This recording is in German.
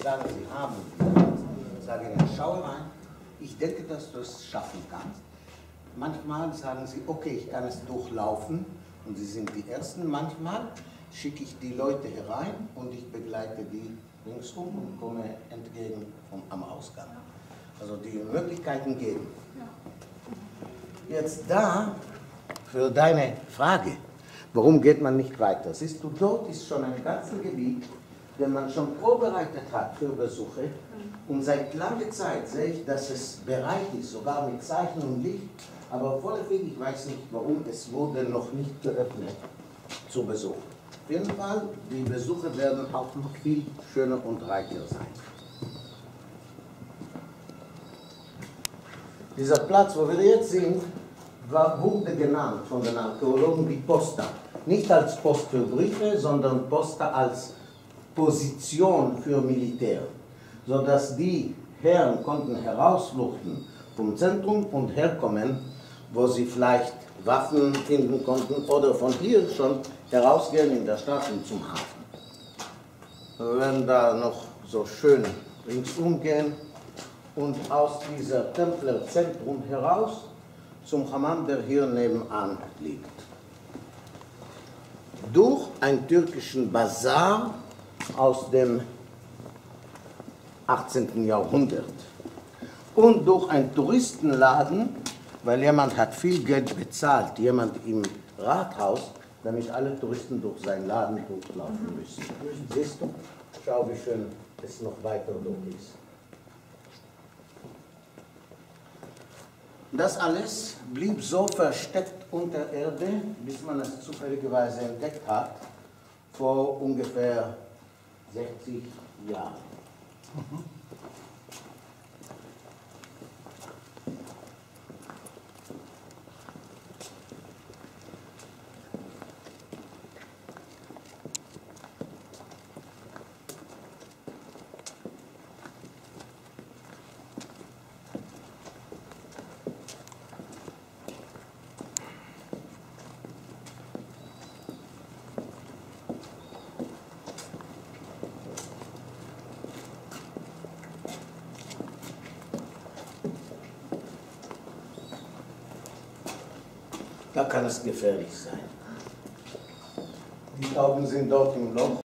sagen, Sie haben die, sage Ihnen, schau rein, ich denke, dass du es schaffen kannst. Manchmal sagen Sie, okay, ich kann es durchlaufen und Sie sind die Ersten. Manchmal schicke ich die Leute herein und ich begleite die ringsum und komme entgegen am Ausgang. Also die Möglichkeiten geben. Jetzt da, für deine Frage, warum geht man nicht weiter? Siehst du, dort ist schon ein ganzes Gebiet, den man schon vorbereitet hat für Besuche. Und seit langer Zeit sehe ich, dass es bereit ist, sogar mit Zeichen und Licht. Aber vorläufig, ich weiß nicht warum, es wurde noch nicht geöffnet zu Besuch. Auf jeden Fall, die Besuche werden auch noch viel schöner und reicher sein. Dieser Platz, wo wir jetzt sind, wurde genannt von den Archäologen wie Posta. Nicht als Post für Briefe, sondern Posta als Position für Militär. Sodass die Herren konnten herausfluchten vom Zentrum und herkommen, wo sie vielleicht Waffen finden konnten oder von hier schon herausgehen in der Stadt und zum Hafen. Wir werden da noch so schön ringsum gehen und aus dieser Templerzentrum heraus zum Hammam, der hier nebenan liegt. Durch einen türkischen Bazar aus dem 18. Jahrhundert und durch einen Touristenladen, weil jemand hat viel Geld bezahlt, jemand im Rathaus, damit alle Touristen durch seinen Laden durchlaufen müssen. Siehst du? Schau, wie schön es noch weiter durch ist. Das alles blieb so versteckt unter Erde, bis man es zufälligerweise entdeckt hat, vor ungefähr 60 Jahren. Da kann es gefährlich sein. Die Tauben sind dort im Loch.